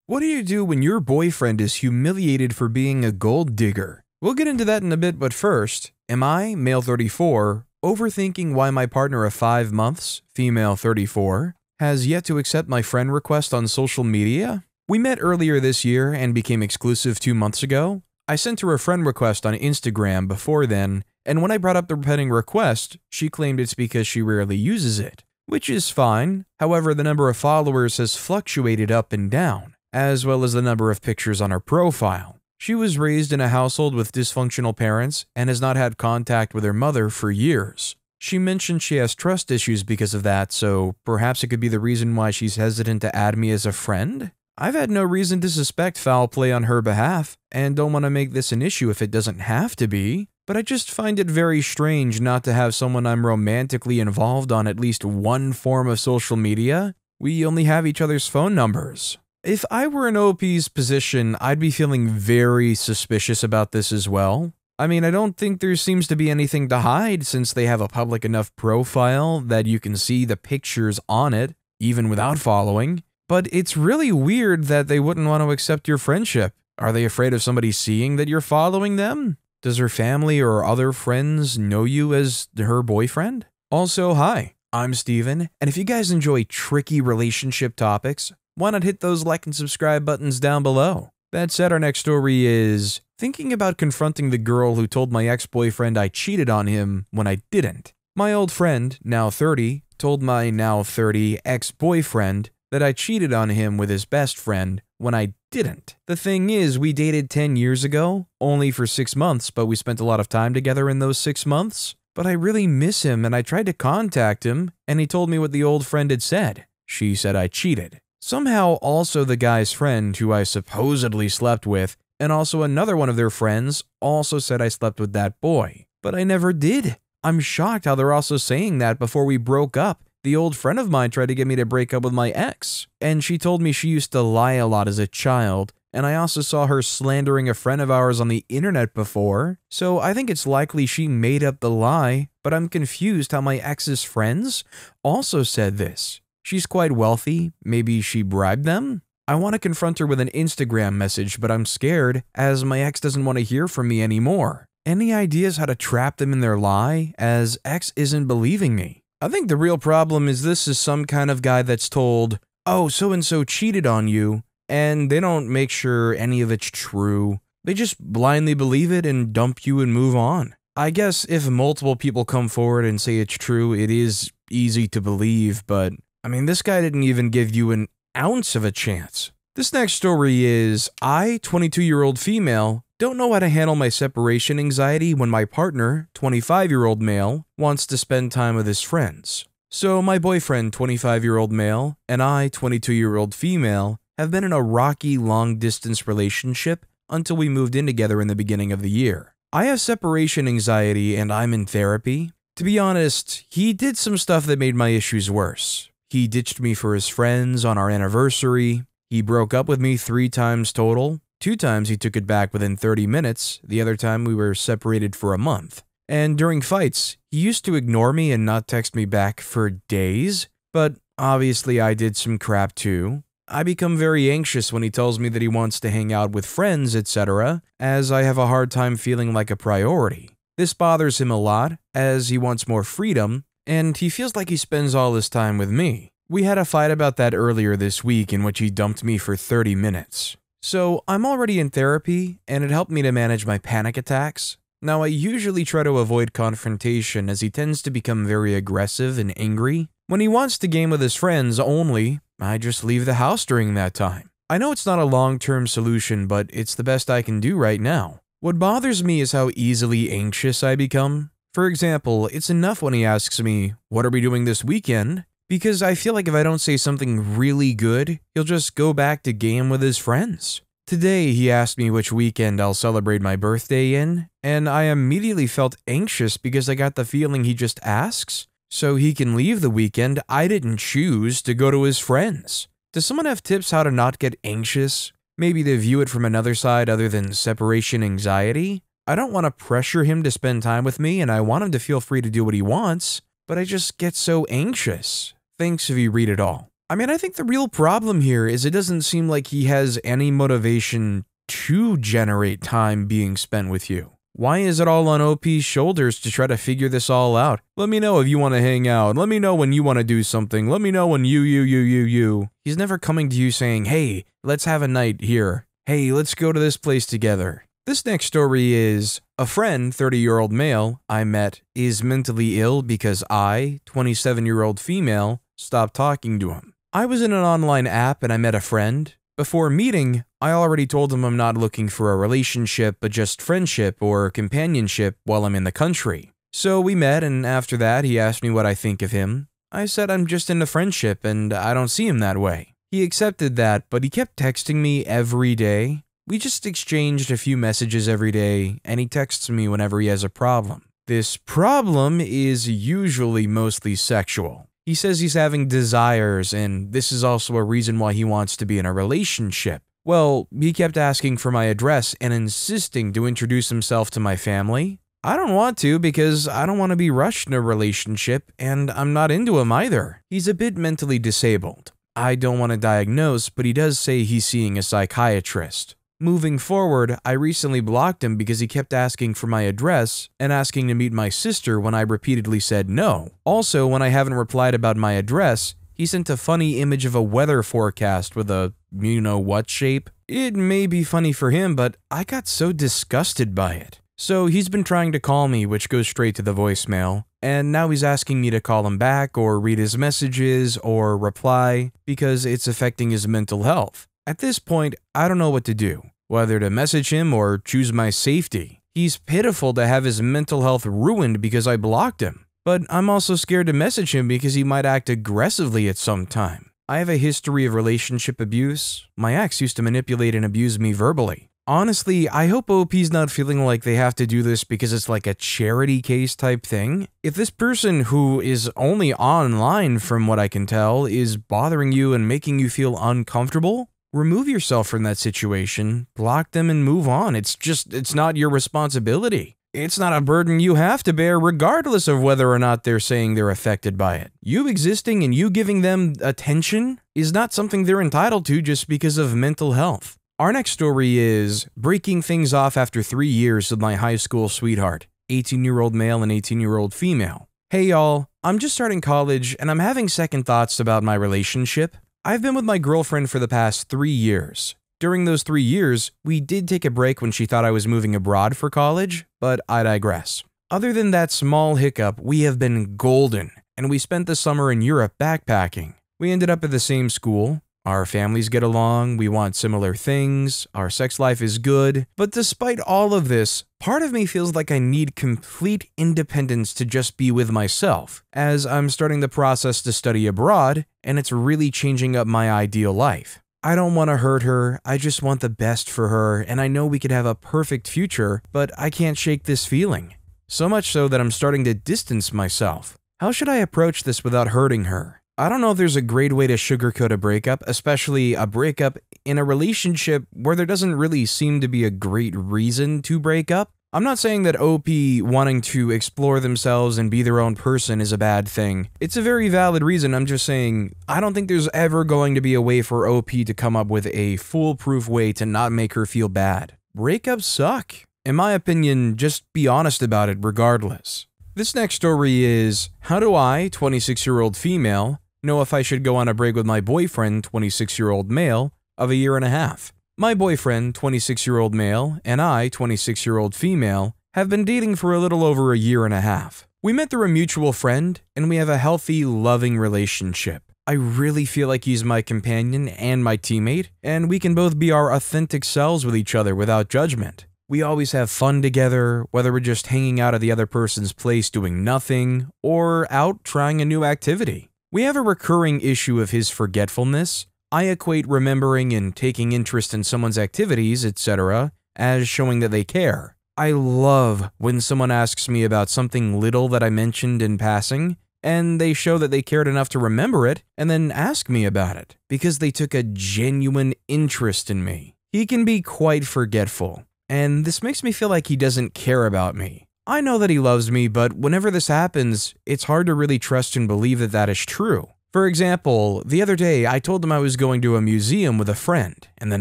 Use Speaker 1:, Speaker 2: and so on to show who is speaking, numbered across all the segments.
Speaker 1: What do you do when your boyfriend is humiliated for being a gold digger? We'll get into that in a bit, but first, am I, male 34, overthinking why my partner of 5 months, female 34, has yet to accept my friend request on social media? We met earlier this year and became exclusive 2 months ago. I sent her a friend request on Instagram before then, and when I brought up the pending request, she claimed it's because she rarely uses it, which is fine. However, the number of followers has fluctuated up and down, as well as the number of pictures on her profile. She was raised in a household with dysfunctional parents and has not had contact with her mother for years. She mentioned she has trust issues because of that, so perhaps it could be the reason why she's hesitant to add me as a friend? I've had no reason to suspect foul play on her behalf, and don't want to make this an issue if it doesn't have to be, but I just find it very strange not to have someone I'm romantically involved on at least one form of social media. We only have each other's phone numbers. If I were in OP's position, I'd be feeling very suspicious about this as well. I mean, I don't think there seems to be anything to hide since they have a public enough profile that you can see the pictures on it, even without following. But it's really weird that they wouldn't want to accept your friendship. Are they afraid of somebody seeing that you're following them? Does her family or other friends know you as her boyfriend? Also, hi, I'm Steven, and if you guys enjoy tricky relationship topics, why not hit those like and subscribe buttons down below? That said, our next story is thinking about confronting the girl who told my ex-boyfriend I cheated on him when I didn't. My old friend, now 30, told my now 30 ex-boyfriend that I cheated on him with his best friend when I didn't. The thing is, we dated 10 years ago, only for 6 months, but we spent a lot of time together in those 6 months. But I really miss him, and I tried to contact him, and he told me what the old friend had said. She said I cheated. Somehow also the guy's friend who I supposedly slept with, and also another one of their friends, also said I slept with that boy. But I never did. I'm shocked how they're also saying that before we broke up. The old friend of mine tried to get me to break up with my ex, and she told me she used to lie a lot as a child, and I also saw her slandering a friend of ours on the internet before, so I think it's likely she made up the lie, but I'm confused how my ex's friends also said this. She's quite wealthy, maybe she bribed them? I want to confront her with an Instagram message, but I'm scared, as my ex doesn't want to hear from me anymore. Any ideas how to trap them in their lie, as ex isn't believing me? I think the real problem is this is some kind of guy that's told, oh, so-and-so cheated on you, and they don't make sure any of it's true. They just blindly believe it and dump you and move on. I guess if multiple people come forward and say it's true, it is easy to believe, but I mean, this guy didn't even give you an ounce of a chance. This next story is, I, 22-year-old female, don't know how to handle my separation anxiety when my partner, 25-year-old male, wants to spend time with his friends. So my boyfriend, 25-year-old male, and I, 22-year-old female, have been in a rocky long-distance relationship until we moved in together in the beginning of the year. I have separation anxiety and I'm in therapy. To be honest, he did some stuff that made my issues worse. He ditched me for his friends on our anniversary. He broke up with me 3 times total. 2 times he took it back within 30 minutes. The other time we were separated for a month. And during fights, he used to ignore me and not text me back for days. But obviously I did some crap too. I become very anxious when he tells me that he wants to hang out with friends, etc., as I have a hard time feeling like a priority. This bothers him a lot, as he wants more freedom, and he feels like he spends all his time with me. We had a fight about that earlier this week in which he dumped me for 30 minutes. So I'm already in therapy, and it helped me to manage my panic attacks. Now I usually try to avoid confrontation as he tends to become very aggressive and angry. When he wants to game with his friends only, I just leave the house during that time. I know it's not a long-term solution, but it's the best I can do right now. What bothers me is how easily anxious I become. For example, it's enough when he asks me, "What are we doing this weekend?" Because I feel like if I don't say something really good, he'll just go back to game with his friends. Today, he asked me which weekend I'll celebrate my birthday in, and I immediately felt anxious because I got the feeling he just asks so he can leave the weekend I didn't choose to go to his friends. Does someone have tips how to not get anxious? Maybe to view it from another side other than separation anxiety? I don't want to pressure him to spend time with me, and I want him to feel free to do what he wants, but I just get so anxious. Thanks if you read it all. I mean, I think the real problem here is it doesn't seem like he has any motivation to generate time being spent with you. Why is it all on OP's shoulders to try to figure this all out? Let me know if you want to hang out. Let me know when you want to do something. Let me know when you. He's never coming to you saying, hey, let's have a night here. Hey, let's go to this place together. This next story is, a friend, 30-year-old male, I met is mentally ill because I, 27-year-old female, stopped talking to him. I was in an online app and I met a friend. Before meeting, I already told him I'm not looking for a relationship, but just friendship or companionship while I'm in the country. So we met, and after that, he asked me what I think of him. I said I'm just into friendship and I don't see him that way. He accepted that, but he kept texting me every day. We just exchanged a few messages every day, and he texts me whenever he has a problem. This problem is usually mostly sexual. He says he's having desires, and this is also a reason why he wants to be in a relationship. Well, he kept asking for my address and insisting to introduce himself to my family. I don't want to because I don't want to be rushed in a relationship, and I'm not into him either. He's a bit mentally disabled. I don't want to diagnose, but he does say he's seeing a psychiatrist. Moving forward, I recently blocked him because he kept asking for my address and asking to meet my sister when I repeatedly said no. Also, when I haven't replied about my address, he sent a funny image of a weather forecast with a you-know-what shape. It may be funny for him, but I got so disgusted by it. So he's been trying to call me, which goes straight to the voicemail, and now he's asking me to call him back or read his messages or reply because it's affecting his mental health. At this point, I don't know what to do, whether to message him or choose my safety. He's pitiful to have his mental health ruined because I blocked him, but I'm also scared to message him because he might act aggressively at some time. I have a history of relationship abuse. My ex used to manipulate and abuse me verbally. Honestly, I hope OP's not feeling like they have to do this because it's like a charity case type thing. If this person, who is only online from what I can tell, is bothering you and making you feel uncomfortable, remove yourself from that situation, block them, and move on. It's not your responsibility. It's not a burden you have to bear regardless of whether or not they're saying they're affected by it. You existing and you giving them attention is not something they're entitled to just because of mental health. Our next story is breaking things off after 3 years with my high school sweetheart, 18-year-old male and 18-year-old female. Hey y'all, I'm just starting college and I'm having second thoughts about my relationship. I've been with my girlfriend for the past 3 years. During those 3 years, we did take a break when she thought I was moving abroad for college, but I digress. Other than that small hiccup, we have been golden, and we spent the summer in Europe backpacking. We ended up at the same school. Our families get along, we want similar things, our sex life is good, but despite all of this, part of me feels like I need complete independence to just be with myself, as I'm starting the process to study abroad, and it's really changing up my ideal life. I don't want to hurt her, I just want the best for her, and I know we could have a perfect future, but I can't shake this feeling. So much so that I'm starting to distance myself. How should I approach this without hurting her? I don't know if there's a great way to sugarcoat a breakup, especially a breakup in a relationship where there doesn't really seem to be a great reason to break up. I'm not saying that OP wanting to explore themselves and be their own person is a bad thing. It's a very valid reason. I'm just saying I don't think there's ever going to be a way for OP to come up with a foolproof way to not make her feel bad. Breakups suck. In my opinion, just be honest about it regardless. This next story is, how do I, 26-year-old female, know if I should go on a break with my boyfriend, 26-year-old male, of a year and a half? My boyfriend, 26-year-old male, and I, 26-year-old female, have been dating for a little over a year and a half. We met through a mutual friend, and we have a healthy, loving relationship. I really feel like he's my companion and my teammate, and we can both be our authentic selves with each other without judgment. We always have fun together, whether we're just hanging out at the other person's place doing nothing, or out trying a new activity. We have a recurring issue of his forgetfulness. I equate remembering and taking interest in someone's activities, etc., as showing that they care. I love when someone asks me about something little that I mentioned in passing, and they show that they cared enough to remember it and then ask me about it, because they took a genuine interest in me. He can be quite forgetful, and this makes me feel like he doesn't care about me. I know that he loves me, but whenever this happens, it's hard to really trust and believe that that is true. For example, the other day I told him I was going to a museum with a friend, and then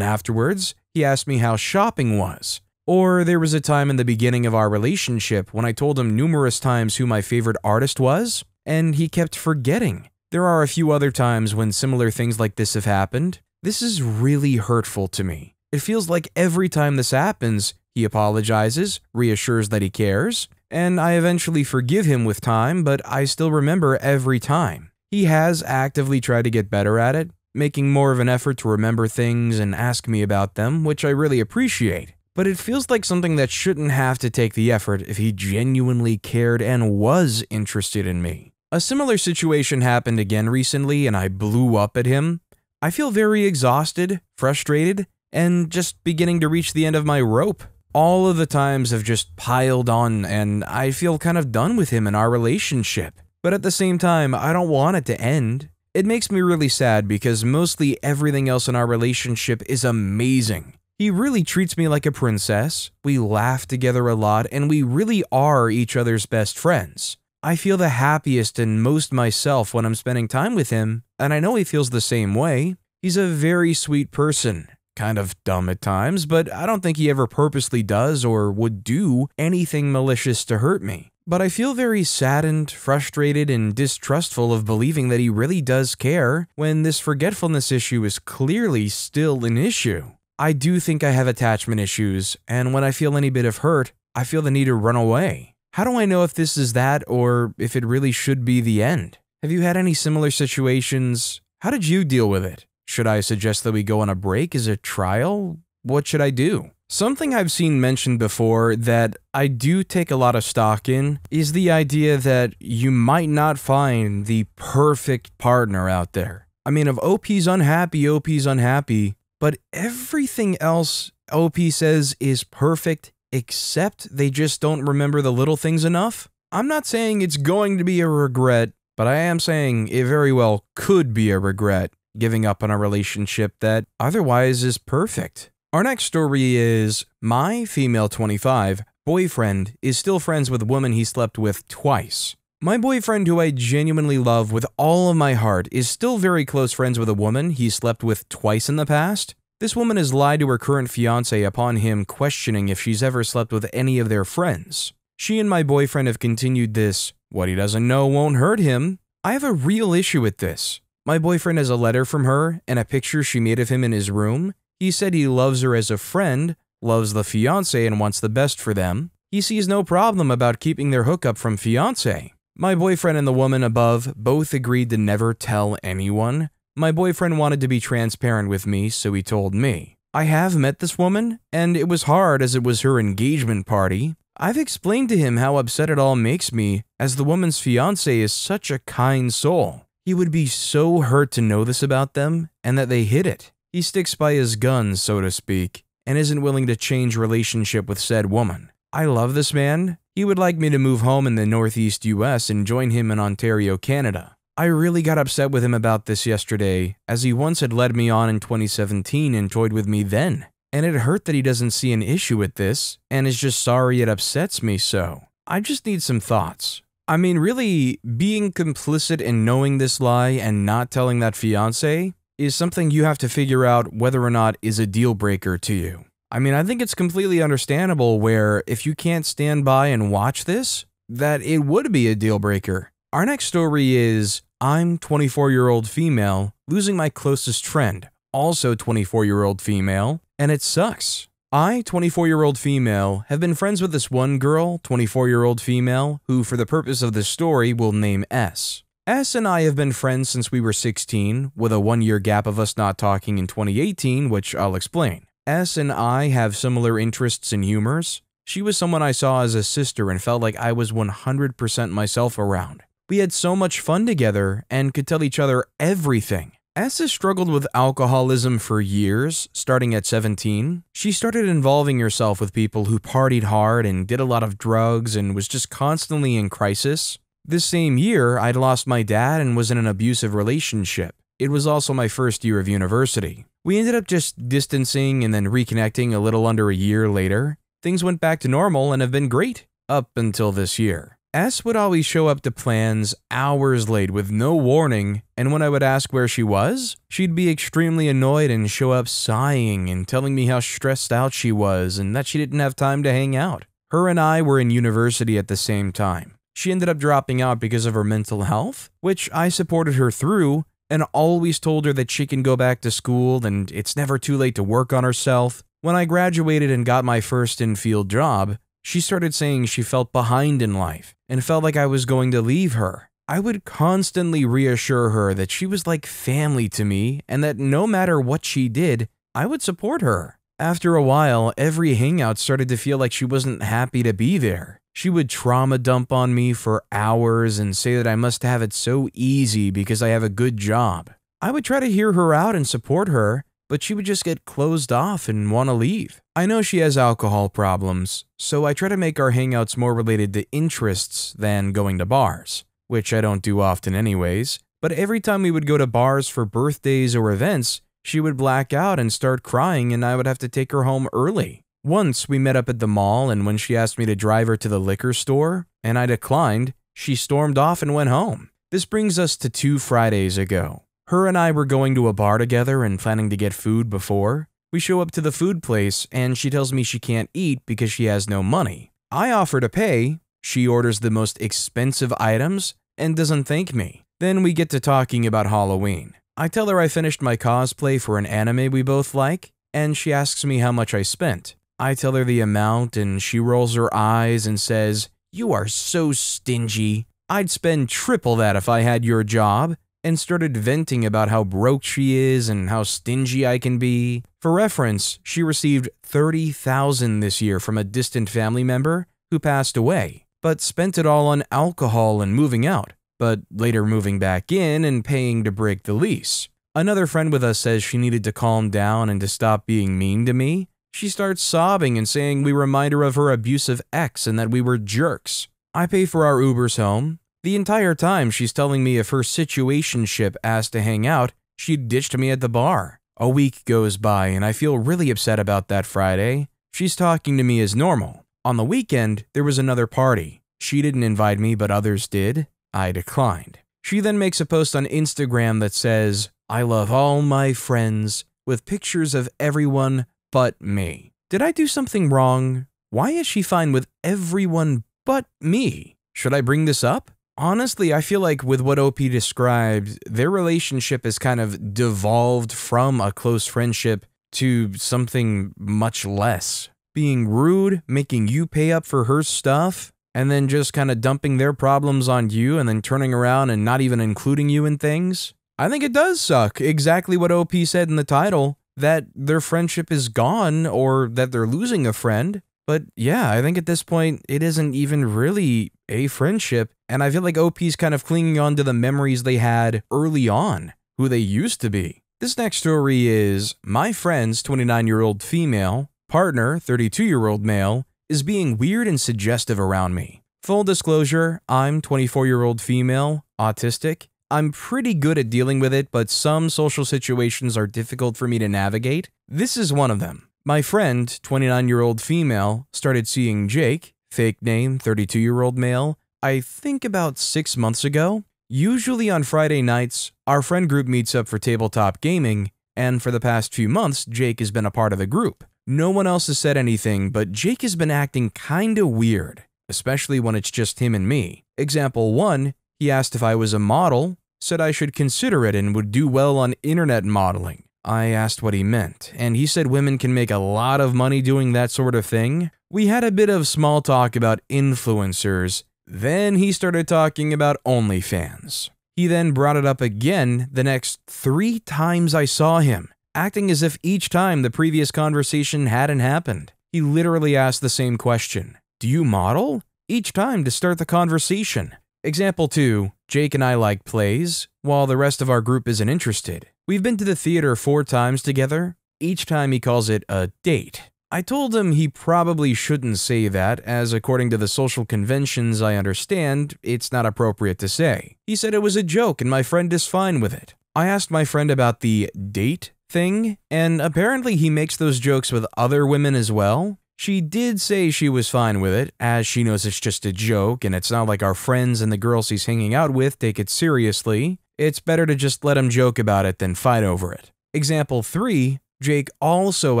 Speaker 1: afterwards, he asked me how shopping was. Or there was a time in the beginning of our relationship when I told him numerous times who my favorite artist was, and he kept forgetting. There are a few other times when similar things like this have happened. This is really hurtful to me. It feels like every time this happens, he apologizes, reassures that he cares, and I eventually forgive him with time, but I still remember every time. He has actively tried to get better at it, making more of an effort to remember things and ask me about them, which I really appreciate. But it feels like something that shouldn't have to take the effort if he genuinely cared and was interested in me. A similar situation happened again recently and I blew up at him. I feel very exhausted, frustrated, and just beginning to reach the end of my rope. All of the times have just piled on and I feel kind of done with him and our relationship. But at the same time, I don't want it to end. It makes me really sad because mostly everything else in our relationship is amazing. He really treats me like a princess, we laugh together a lot, and we really are each other's best friends. I feel the happiest and most myself when I'm spending time with him, and I know he feels the same way. He's a very sweet person. Kind of dumb at times, but I don't think he ever purposely does or would do anything malicious to hurt me. But I feel very saddened, frustrated, and distrustful of believing that he really does care when this forgetfulness issue is clearly still an issue. I do think I have attachment issues, and when I feel any bit of hurt, I feel the need to run away. How do I know if this is that or if it really should be the end? Have you had any similar situations? How did you deal with it? Should I suggest that we go on a break as a trial? What should I do? Something I've seen mentioned before that I do take a lot of stock in is the idea that you might not find the perfect partner out there. I mean, if OP's unhappy, but everything else OP says is perfect except they just don't remember the little things enough. I'm not saying it's going to be a regret, but I am saying it very well could be a regret giving up on a relationship that otherwise is perfect. Our next story is, my female 25 boyfriend is still friends with a woman he slept with twice. My boyfriend, who I genuinely love with all of my heart, is still very close friends with a woman he slept with twice in the past. This woman has lied to her current fiancé upon him questioning if she's ever slept with any of their friends. She and my boyfriend have continued this, what he doesn't know won't hurt him. I have a real issue with this. My boyfriend has a letter from her and a picture she made of him in his room. He said he loves her as a friend, loves the fiancé and wants the best for them. He sees no problem about keeping their hookup from fiancé. My boyfriend and the woman above both agreed to never tell anyone. My boyfriend wanted to be transparent with me, so he told me. I have met this woman, and it was hard as it was her engagement party. I've explained to him how upset it all makes me, as the woman's fiancé is such a kind soul. He would be so hurt to know this about them, and that they hid it. He sticks by his guns, so to speak, and isn't willing to change relationship with said woman. I love this man. He would like me to move home in the Northeast US and join him in Ontario, Canada. I really got upset with him about this yesterday, as he once had led me on in 2017 and toyed with me then. And it hurt that he doesn't see an issue with this, and is just sorry it upsets me so. I just need some thoughts. I mean, really, being complicit in knowing this lie and not telling that fiancé is something you have to figure out whether or not is a deal breaker to you. I mean, I think it's completely understandable where if you can't stand by and watch this, that it would be a deal breaker. Our next story is, I'm 24-year-old female, losing my closest friend, also 24-year-old female, and it sucks. I, 24-year-old female, have been friends with this one girl, 24-year-old female, who for the purpose of this story will name S. S and I have been friends since we were 16, with a 1-year gap of us not talking in 2018, which I'll explain. S and I have similar interests and humors. She was someone I saw as a sister and felt like I was 100% myself around. We had so much fun together and could tell each other everything. S has struggled with alcoholism for years, starting at 17. She started involving herself with people who partied hard and did a lot of drugs and was just constantly in crisis. This same year, I'd lost my dad and was in an abusive relationship. It was also my first year of university. We ended up just distancing and then reconnecting a little under a year later. Things went back to normal and have been great, up until this year. S would always show up to plans hours late with no warning, and when I would ask where she was, she'd be extremely annoyed and show up sighing and telling me how stressed out she was and that she didn't have time to hang out. Her and I were in university at the same time. She ended up dropping out because of her mental health, which I supported her through, and always told her that she can go back to school and it's never too late to work on herself. When I graduated and got my first in-field job, she started saying she felt behind in life and felt like I was going to leave her. I would constantly reassure her that she was like family to me and that no matter what she did, I would support her. After a while, every hangout started to feel like she wasn't happy to be there. She would trauma dump on me for hours and say that I must have it so easy because I have a good job. I would try to hear her out and support her, but she would just get closed off and want to leave. I know she has alcohol problems, so I try to make our hangouts more related to interests than going to bars, which I don't do often anyways, but every time we would go to bars for birthdays or events, she would black out and start crying and I would have to take her home early. Once we met up at the mall and when she asked me to drive her to the liquor store, and I declined, she stormed off and went home. This brings us to 2 Fridays ago. Her and I were going to a bar together and planning to get food before. We show up to the food place and she tells me she can't eat because she has no money. I offer to pay, she orders the most expensive items, and doesn't thank me. Then we get to talking about Halloween. I tell her I finished my cosplay for an anime we both like, and she asks me how much I spent. I tell her the amount and she rolls her eyes and says, "You are so stingy. I'd spend triple that if I had your job," and started venting about how broke she is and how stingy I can be. For reference, she received $30,000 this year from a distant family member who passed away, but spent it all on alcohol and moving out, but later moving back in and paying to break the lease. Another friend with us says she needed to calm down and to stop being mean to me. She starts sobbing and saying we remind her of her abusive ex and that we were jerks. I pay for our Ubers home. The entire time she's telling me if her situationship asked to hang out, she ditched me at the bar. A week goes by and I feel really upset about that Friday. She's talking to me as normal. On the weekend, there was another party. She didn't invite me, but others did. I declined. She then makes a post on Instagram that says, "I love all my friends," with pictures of everyone but me. Did I do something wrong? Why is she fine with everyone but me? Should I bring this up? Honestly, I feel like with what OP described, their relationship has kind of devolved from a close friendship to something much less. Being rude, making you pay up for her stuff, and then just kind of dumping their problems on you and then turning around and not even including you in things. I think it does suck, exactly what OP said in the title, that their friendship is gone or that they're losing a friend. But yeah, I think at this point, it isn't even really a friendship, and I feel like OP's kind of clinging on to the memories they had early on, who they used to be. This next story is, my friend's 29-year-old female, partner, 32-year-old male, is being weird and suggestive around me. Full disclosure, I'm 24-year-old female, autistic. I'm pretty good at dealing with it, but some social situations are difficult for me to navigate. This is one of them. My friend, 29-year-old female, started seeing Jake, fake name, 32-year-old male, I think about 6 months ago. Usually on Friday nights, our friend group meets up for tabletop gaming, and for the past few months, Jake has been a part of the group. No one else has said anything, but Jake has been acting kinda weird, especially when it's just him and me. Example 1, he asked if I was a model, said I should consider it and would do well on internet modeling. I asked what he meant, and he said women can make a lot of money doing that sort of thing. We had a bit of small talk about influencers, then he started talking about OnlyFans. He then brought it up again the next 3 times I saw him, acting as if each time the previous conversation hadn't happened. He literally asked the same question, "Do you model?" each time to start the conversation. Example 2, Jake and I like plays, while the rest of our group isn't interested. We've been to the theater 4 times together. Each time he calls it a date. I told him he probably shouldn't say that, as according to the social conventions I understand, it's not appropriate to say. He said it was a joke and my friend is fine with it. I asked my friend about the date thing, and apparently he makes those jokes with other women as well. She did say she was fine with it, as she knows it's just a joke and it's not like our friends and the girls he's hanging out with take it seriously. It's better to just let him joke about it than fight over it. Example 3, Jake also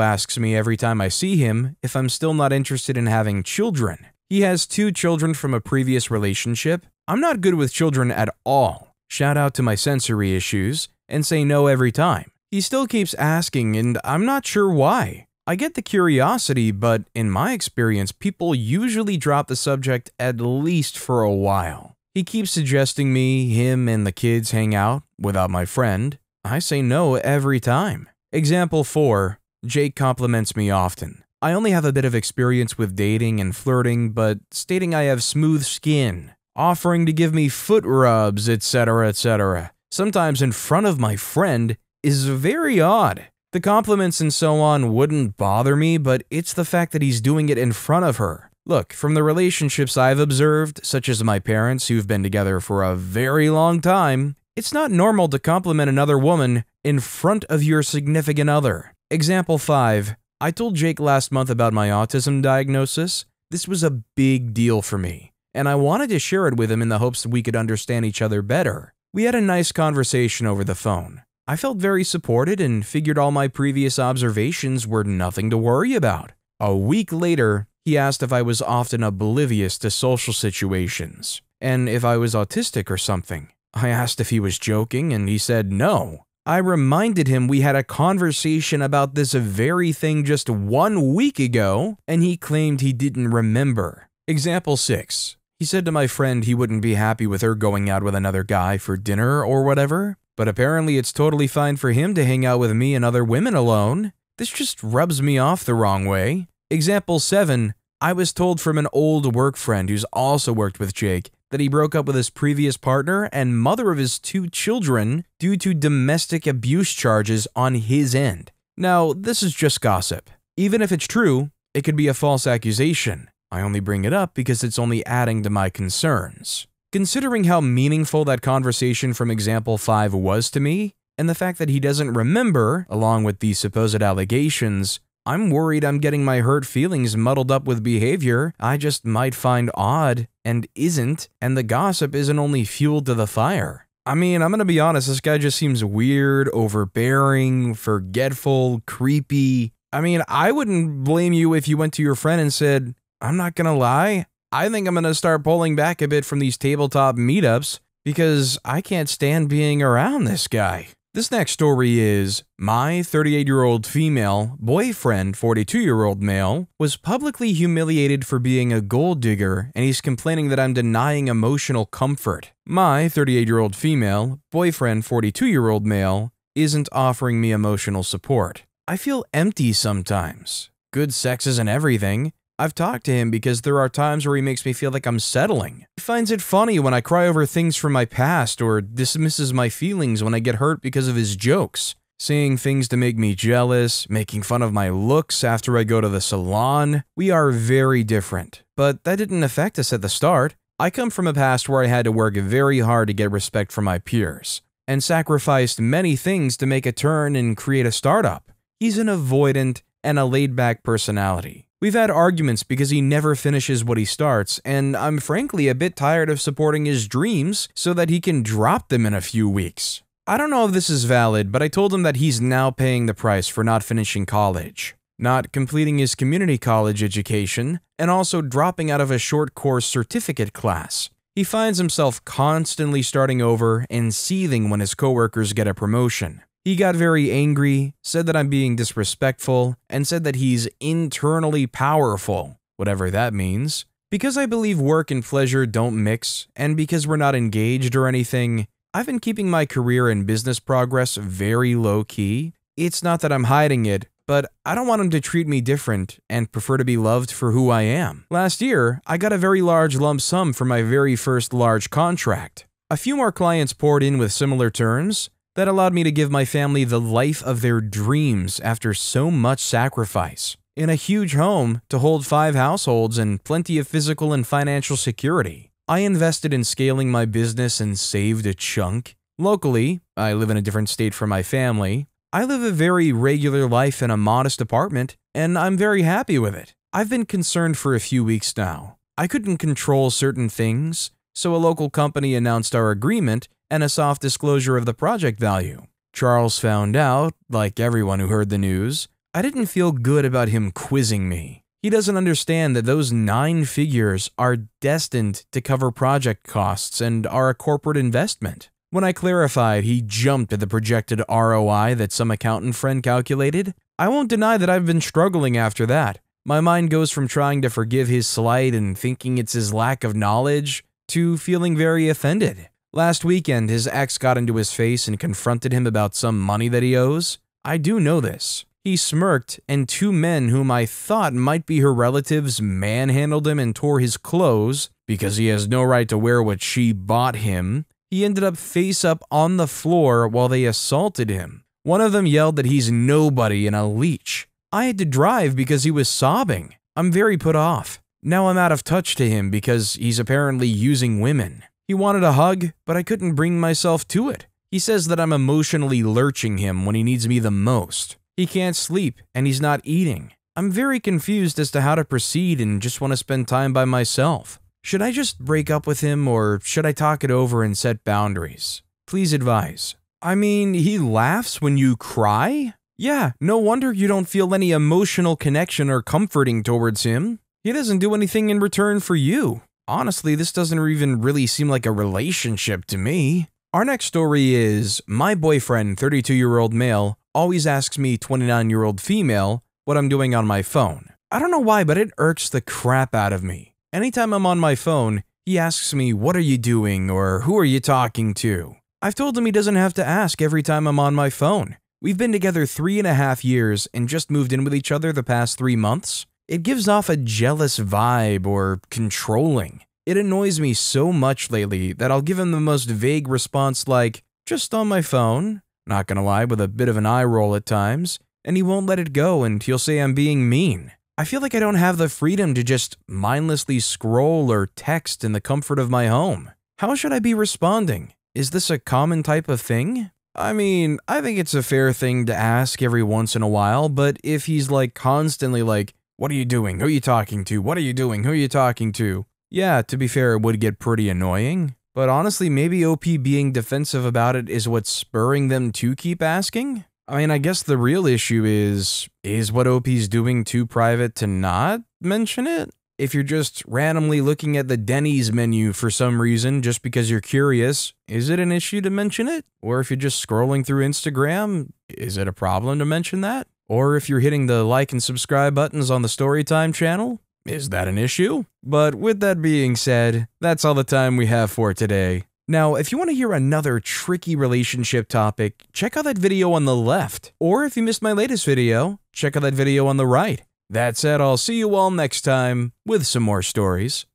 Speaker 1: asks me every time I see him if I'm still not interested in having children. He has 2 children from a previous relationship. I'm not good with children at all. Shout out to my sensory issues, and say no every time. He still keeps asking, and I'm not sure why. I get the curiosity, but in my experience, people usually drop the subject at least for a while. He keeps suggesting him and the kids hang out without my friend. I say no every time. Example 4, Jake compliments me often. I only have a bit of experience with dating and flirting, but stating I have smooth skin, offering to give me foot rubs, etc., etc., sometimes in front of my friend, is very odd. The compliments and so on wouldn't bother me, but it's the fact that he's doing it in front of her. Look, from the relationships I've observed, such as my parents who've been together for a very long time, it's not normal to compliment another woman in front of your significant other. Example 5. I told Jake last month about my autism diagnosis. This was a big deal for me, and I wanted to share it with him in the hopes that we could understand each other better. We had a nice conversation over the phone. I felt very supported and figured all my previous observations were nothing to worry about. A week later, he asked if I was often oblivious to social situations, and if I was autistic or something. I asked if he was joking, and he said no. I reminded him we had a conversation about this very thing just 1 week ago, and he claimed he didn't remember. Example 6. He said to my friend he wouldn't be happy with her going out with another guy for dinner or whatever, but apparently it's totally fine for him to hang out with me and other women alone. This just rubs me off the wrong way. Example 7. I was told from an old work friend who's also worked with Jake that he broke up with his previous partner and mother of his 2 children due to domestic abuse charges on his end. Now, this is just gossip. Even if it's true, it could be a false accusation. I only bring it up because it's only adding to my concerns. Considering how meaningful that conversation from example 5 was to me, and the fact that he doesn't remember, along with the supposed allegations, I'm worried I'm getting my hurt feelings muddled up with behavior I just might find odd and isn't, and the gossip isn't only fuel to the fire. I mean, I'm gonna be honest, this guy just seems weird, overbearing, forgetful, creepy. I mean, I wouldn't blame you if you went to your friend and said, I'm not gonna lie, I think I'm gonna start pulling back a bit from these tabletop meetups because I can't stand being around this guy. This next story is, my 38-year-old female boyfriend, 42-year-old male, was publicly humiliated for being a gold digger, and he's complaining that I'm denying emotional comfort. My 38-year-old female boyfriend, 42-year-old male, isn't offering me emotional support. I feel empty sometimes. Good sex isn't everything. I've talked to him because there are times where he makes me feel like I'm settling. He finds it funny when I cry over things from my past or dismisses my feelings when I get hurt because of his jokes. Saying things to make me jealous, making fun of my looks after I go to the salon. We are very different, but that didn't affect us at the start. I come from a past where I had to work very hard to get respect from my peers, and sacrificed many things to make a turn and create a startup. He's an avoidant and a laid-back personality. We've had arguments because he never finishes what he starts, and I'm frankly a bit tired of supporting his dreams so that he can drop them in a few weeks. I don't know if this is valid, but I told him that he's now paying the price for not finishing college, not completing his community college education, and also dropping out of a short course certificate class. He finds himself constantly starting over and seething when his coworkers get a promotion. He got very angry, said that I'm being disrespectful, and said that he's internally powerful, whatever that means. Because I believe work and pleasure don't mix, and because we're not engaged or anything, I've been keeping my career and business progress very low-key. It's not that I'm hiding it, but I don't want him to treat me different and prefer to be loved for who I am. Last year, I got a very large lump sum for my very first large contract. A few more clients poured in with similar terms. That allowed me to give my family the life of their dreams after so much sacrifice. In a huge home to hold 5 households and plenty of physical and financial security. I invested in scaling my business and saved a chunk. Locally, I live in a different state from my family. I live a very regular life in a modest apartment, and I'm very happy with it. I've been concerned for a few weeks now. I couldn't control certain things, so a local company announced our agreement and a soft disclosure of the project value. Charles found out, like everyone who heard the news, I didn't feel good about him quizzing me. He doesn't understand that those 9 figures are destined to cover project costs and are a corporate investment. When I clarified, he jumped at the projected ROI that some accountant friend calculated. I won't deny that I've been struggling after that. My mind goes from trying to forgive his slight and thinking it's his lack of knowledge to feeling very offended. Last weekend, his ex got into his face and confronted him about some money that he owes. I do know this. He smirked, and 2 men whom I thought might be her relatives manhandled him and tore his clothes because he has no right to wear what she bought him. He ended up face up on the floor while they assaulted him. One of them yelled that he's nobody and a leech. I had to drive because he was sobbing. I'm very put off. Now I'm out of touch to him because he's apparently using women. He wanted a hug, but I couldn't bring myself to it. He says that I'm emotionally lurching him when he needs me the most. He can't sleep and he's not eating. I'm very confused as to how to proceed and just want to spend time by myself. Should I just break up with him or should I talk it over and set boundaries? Please advise. I mean, he laughs when you cry? Yeah, no wonder you don't feel any emotional connection or comforting towards him. He doesn't do anything in return for you. Honestly, this doesn't even really seem like a relationship to me. Our next story is, my boyfriend, 32-year-old male, always asks me, 29-year-old female, what I'm doing on my phone. I don't know why, but it irks the crap out of me. Anytime I'm on my phone, he asks me, what are you doing, or who are you talking to? I've told him he doesn't have to ask every time I'm on my phone. We've been together 3.5 years and just moved in with each other the past 3 months. It gives off a jealous vibe or controlling. It annoys me so much lately that I'll give him the most vague response like, just on my phone. Not gonna lie, with a bit of an eye roll at times, and he won't let it go and he'll say I'm being mean. I feel like I don't have the freedom to just mindlessly scroll or text in the comfort of my home. How should I be responding? Is this a common type of thing? I mean, I think it's a fair thing to ask every once in a while, but if he's constantly what are you doing? Who are you talking to? What are you doing? Who are you talking to? Yeah, to be fair, it would get pretty annoying. But honestly, maybe OP being defensive about it is what's spurring them to keep asking? I mean, I guess the real issue is what OP's doing too private to not mention it? If you're just randomly looking at the Denny's menu for some reason just because you're curious, is it an issue to mention it? Or if you're just scrolling through Instagram, is it a problem to mention that? Or if you're hitting the like and subscribe buttons on the Storytime channel, is that an issue? But with that being said, that's all the time we have for today. Now, if you want to hear another tricky relationship topic, check out that video on the left. Or if you missed my latest video, check out that video on the right. That said, I'll see you all next time with some more stories.